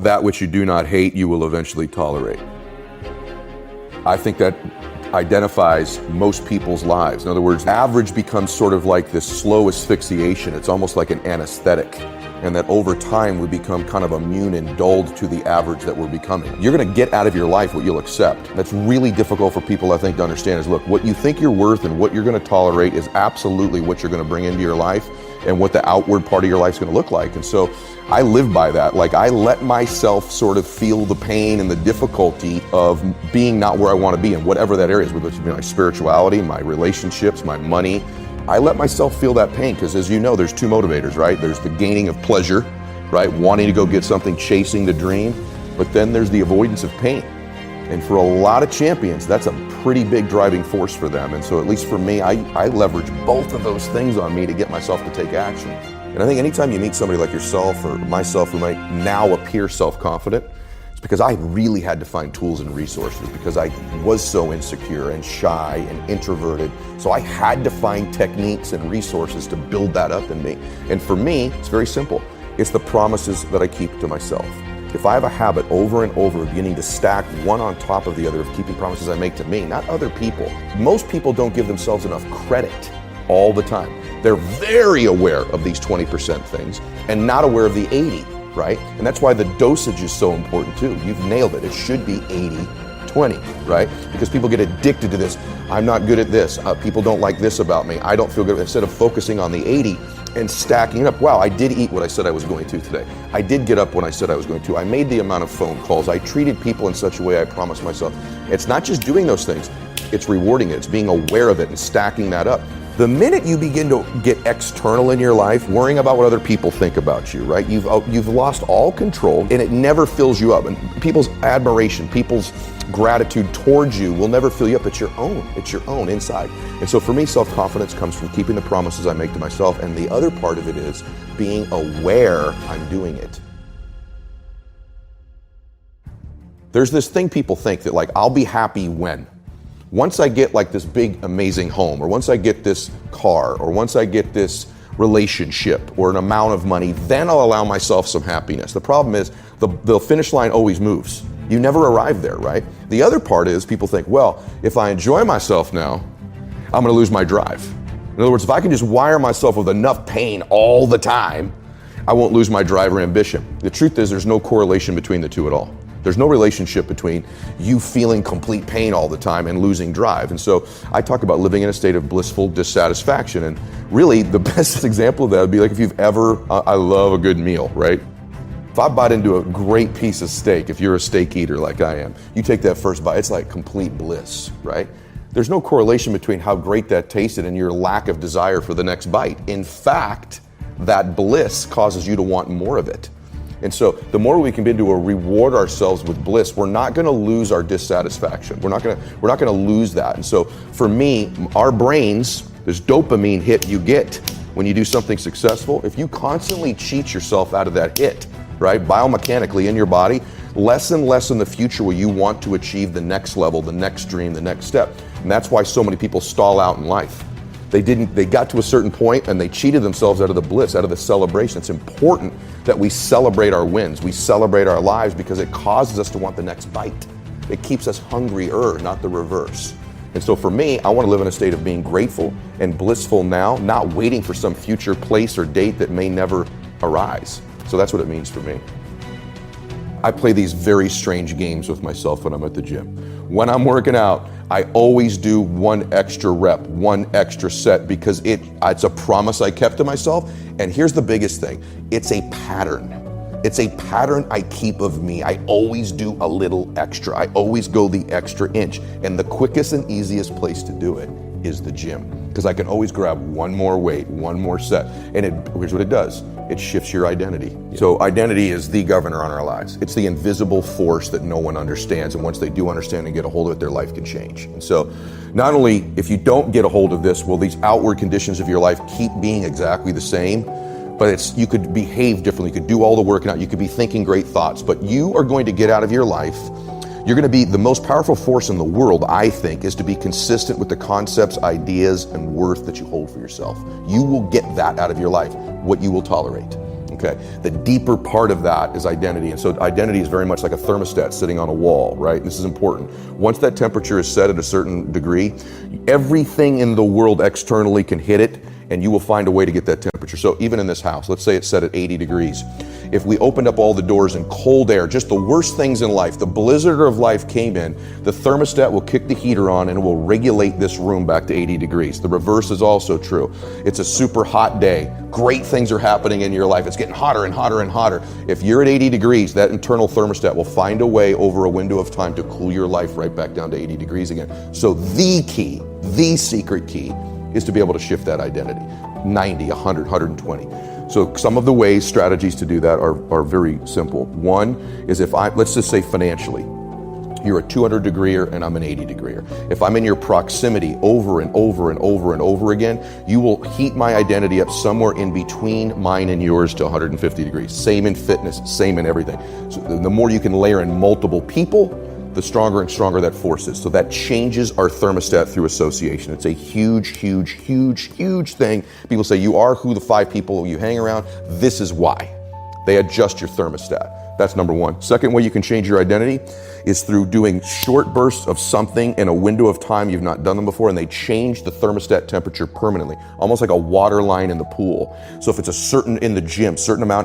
That which you do not hate, you will eventually tolerate. I think that identifies most people's lives. In other words, average becomes sort of like this slow asphyxiation. It's almost like an anesthetic. And that over time we become kind of immune and dulled to the average that we're becoming. You're gonna get out of your life what you'll accept. That's really difficult for people, I think, to understand is, look, what you think you're worth and what you're gonna tolerate is absolutely what you're gonna bring into your life and what the outward part of your life's gonna look like. And so I live by that. Like, I let myself sort of feel the pain and the difficulty of being not where I wanna be in whatever that area is, whether it's my spirituality, my relationships, my money. I let myself feel that pain because, as you know, there's two motivators, right? There's the gaining of pleasure, right? Wanting to go get something, chasing the dream, but then there's the avoidance of pain. And for a lot of champions, that's a pretty big driving force for them. And so at least for me, I leverage both of those things on me to get myself to take action. And I think anytime you meet somebody like yourself or myself who might now appear self-confident, it's because I really had to find tools and resources because I was so insecure and shy and introverted. So I had to find techniques and resources to build that up in me. And for me, it's very simple. It's the promises that I keep to myself. If I have a habit over and over beginning to stack one on top of the other of keeping promises I make to me, not other people. Most people don't give themselves enough credit all the time. They're very aware of these 20% things and not aware of the 80, right? And that's why the dosage is so important too. You've nailed it. It should be 80-20, right? Because people get addicted to this. I'm not good at this. People don't like this about me. I don't feel good. Instead of focusing on the 80 and stacking it up. Wow, I did eat what I said I was going to today. I did get up when I said I was going to. I made the amount of phone calls. I treated people in such a way I promised myself. It's not just doing those things. It's rewarding it. It's being aware of it and stacking that up. The minute you begin to get external in your life, worrying about what other people think about you, right? You've lost all control, and it never fills you up. And people's admiration, people's gratitude towards you will never fill you up. It's your own. It's your own inside. And so for me, self-confidence comes from keeping the promises I make to myself. And the other part of it is being aware I'm doing it. There's this thing people think that, like, I'll be happy when. Once I get like this big, amazing home, or once I get this car, or once I get this relationship or an amount of money, then I'll allow myself some happiness. The problem is the finish line always moves. You never arrive there, right? The other part is people think, well, if I enjoy myself now, I'm gonna lose my drive. In other words, if I can just wire myself with enough pain all the time, I won't lose my drive or ambition. The truth is there's no correlation between the two at all. There's no relationship between you feeling complete pain all the time and losing drive. And so I talk about living in a state of blissful dissatisfaction. And really the best example of that would be like if you've ever, I love a good meal, right? If I bite into a great piece of steak, if you're a steak eater like I am, you take that first bite, it's like complete bliss, right? There's no correlation between how great that tasted and your lack of desire for the next bite. In fact, that bliss causes you to want more of it. And so the more we can begin to reward ourselves with bliss, we're not gonna lose our dissatisfaction. We're not gonna lose that. And so for me, our brains, this dopamine hit you get when you do something successful, if you constantly cheat yourself out of that hit, right, biomechanically in your body, less and less in the future will you want to achieve the next level, the next dream, the next step. And that's why so many people stall out in life. They got to a certain point and they cheated themselves out of the bliss, out of the celebration. It's important that we celebrate our wins. We celebrate our lives because it causes us to want the next bite. It keeps us hungrier, not the reverse. And so for me, I want to live in a state of being grateful and blissful now, not waiting for some future place or date that may never arise. So that's what it means for me. I play these very strange games with myself when I'm at the gym. When I'm working out, I always do one extra rep, one extra set because it's a promise I kept to myself. And here's the biggest thing. It's a pattern. It's a pattern I keep of me. I always do a little extra. I always go the extra inch. And the quickest and easiest place to do it is the gym because I can always grab one more weight, one more set. And here's what it does. It shifts your identity. So identity is the governor on our lives. It's the invisible force that no one understands. And once they do understand and get a hold of it, their life can change. And so not only if you don't get a hold of this, will these outward conditions of your life keep being exactly the same, but you could behave differently. You could do all the working out. You could be thinking great thoughts, but you are going to get out of your life. You're going to be the most powerful force in the world, I think, is to be consistent with the concepts, ideas, and worth that you hold for yourself. You will get that out of your life, what you will tolerate. Okay, the deeper part of that is identity. And so identity is very much like a thermostat sitting on a wall, right? This is important. Once that temperature is set at a certain degree, everything in the world externally can hit it, and you will find a way to get that temperature. So even in this house, let's say it's set at 80 degrees. If we opened up all the doors and cold air, just the worst things in life, the blizzard of life came in, the thermostat will kick the heater on and it will regulate this room back to 80 degrees. The reverse is also true. It's a super hot day. Great things are happening in your life. It's getting hotter and hotter and hotter. If you're at 80 degrees, that internal thermostat will find a way over a window of time to cool your life right back down to 80 degrees again. So the key, the secret key, is to be able to shift that identity. 90, 100, 120. So some of the ways, strategies to do that are very simple. One is let's just say financially, you're a 200 degreer and I'm an 80 degreer. If I'm in your proximity over and over and over and over again, you will heat my identity up somewhere in between mine and yours to 150 degrees. Same in fitness, same in everything. So the more you can layer in multiple people, the stronger and stronger that force is. So that changes our thermostat through association. It's a huge, huge, huge, huge thing. People say you are who the 5 people you hang around. This is why. They adjust your thermostat. That's number one. Second way you can change your identity is through doing short bursts of something in a window of time you've not done them before, and they change the thermostat temperature permanently, almost like a water line in the pool. So if it's certain amount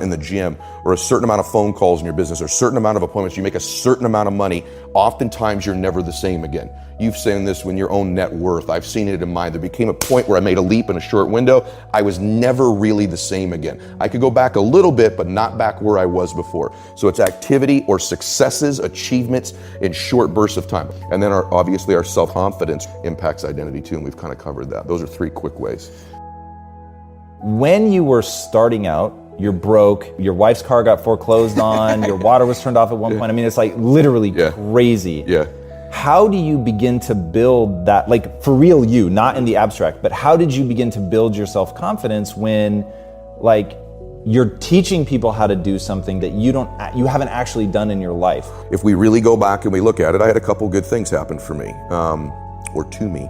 in the gym, or a certain amount of phone calls in your business, or a certain amount of appointments, you make a certain amount of money, oftentimes you're never the same again. You've seen this in your own net worth. I've seen it in mine. There became a point where I made a leap in a short window. I was never really the same again. I could go back a little bit, but not back where I was before. So it's activity or successes, achievements in short bursts of time. And then obviously our self-confidence impacts identity too, and we've kind of covered that. Those are 3 quick ways. When you were starting out, you're broke, your wife's car got foreclosed on, your water was turned off at one point. I mean, it's like literally crazy. Yeah. How do you begin to build that, like for real you, not in the abstract, but how did you begin to build your self-confidence when like you're teaching people how to do something that you haven't actually done in your life? If we really go back and we look at it, I had a couple good things happen for me, or to me.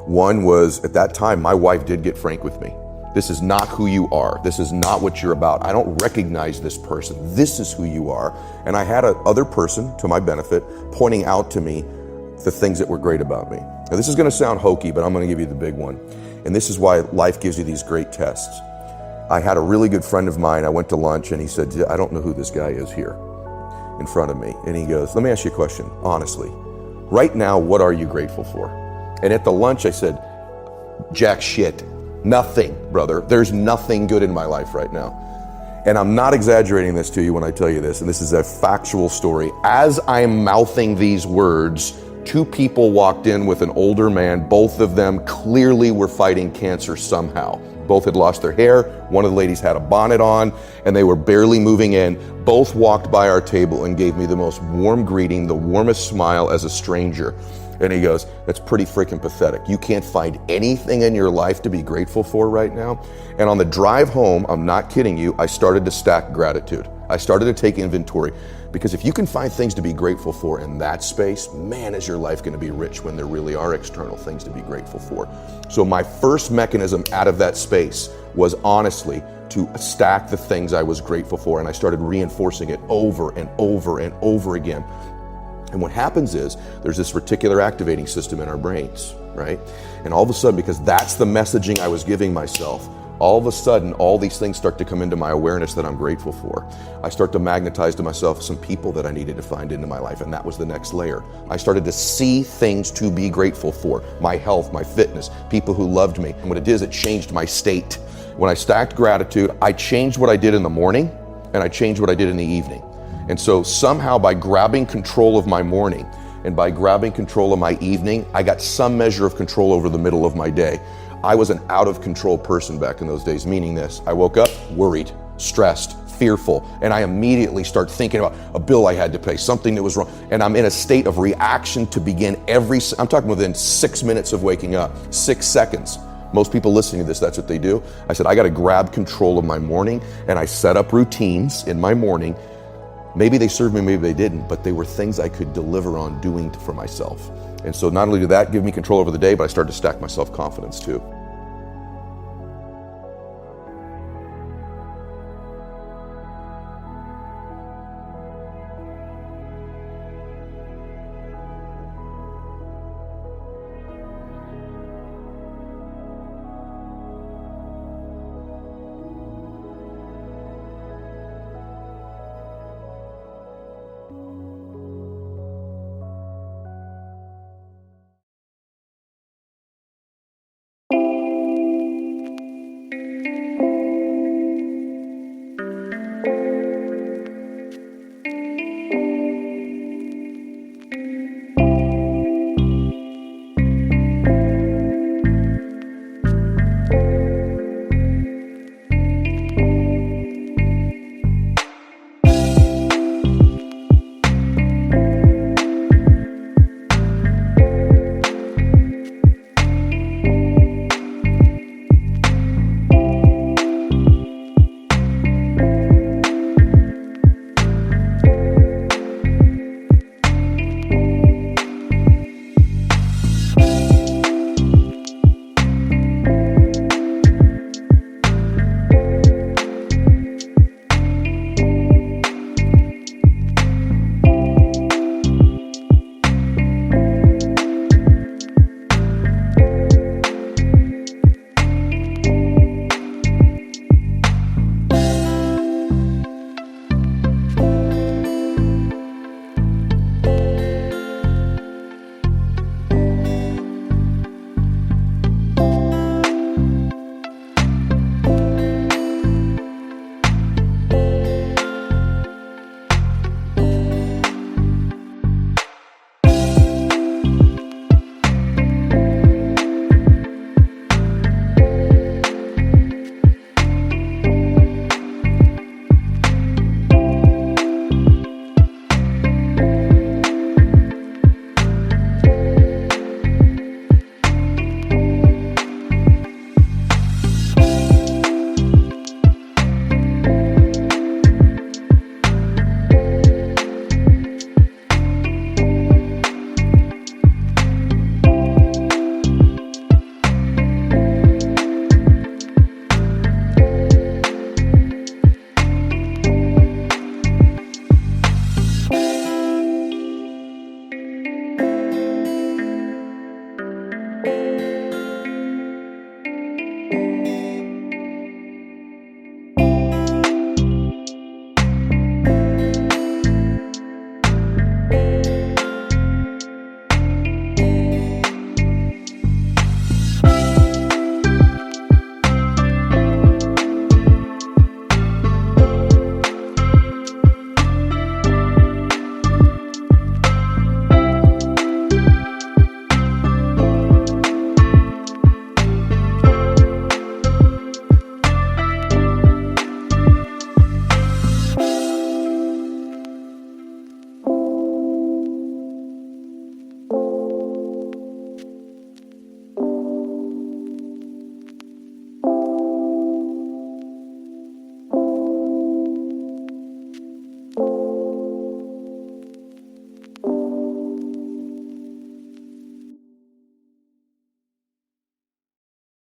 One was, at that time, my wife did get frank with me. This is not who you are. This is not what you're about. I don't recognize this person. This is who you are. And I had another person, to my benefit, pointing out to me the things that were great about me. Now, this is going to sound hokey, but I'm going to give you the big one. And this is why life gives you these great tests. I had a really good friend of mine. I went to lunch and he said, I don't know who this guy is here in front of me. And he goes, let me ask you a question, honestly. Right now, what are you grateful for? And at the lunch, I said, jack shit. Nothing, brother. There's nothing good in my life right now. And I'm not exaggerating this to you when I tell you this, and this is a factual story. As I'm mouthing these words, 2 people walked in with an older man. Both of them clearly were fighting cancer somehow. Both had lost their hair. One of the ladies had a bonnet on, and they were barely moving in. Both walked by our table and gave me the most warm greeting, the warmest smile as a stranger. And he goes, that's pretty freaking pathetic. You can't find anything in your life to be grateful for right now. And on the drive home, I'm not kidding you, I started to stack gratitude. I started to take inventory. Because if you can find things to be grateful for in that space, man, is your life going to be rich when there really are external things to be grateful for. So my first mechanism out of that space was honestly to stack the things I was grateful for. And I started reinforcing it over and over and over again. And what happens is there's this reticular activating system in our brains, right? And all of a sudden, because that's the messaging I was giving myself, all of a sudden, all these things start to come into my awareness that I'm grateful for. I start to magnetize to myself some people that I needed to find into my life, and that was the next layer. I started to see things to be grateful for. My health, my fitness, people who loved me. And what it did is it changed my state. When I stacked gratitude, I changed what I did in the morning, and I changed what I did in the evening. And so somehow by grabbing control of my morning and by grabbing control of my evening, I got some measure of control over the middle of my day. I was an out of control person back in those days, meaning this: I woke up worried, stressed, fearful, and I immediately start thinking about a bill I had to pay, something that was wrong. And I'm in a state of reaction to begin I'm talking within 6 minutes of waking up, 6 seconds. Most people listening to this, that's what they do. I said, I got to grab control of my morning, and I set up routines in my morning. Maybe they served me, maybe they didn't, but they were things I could deliver on doing for myself. And so not only did that give me control over the day, but I started to stack my self-confidence too.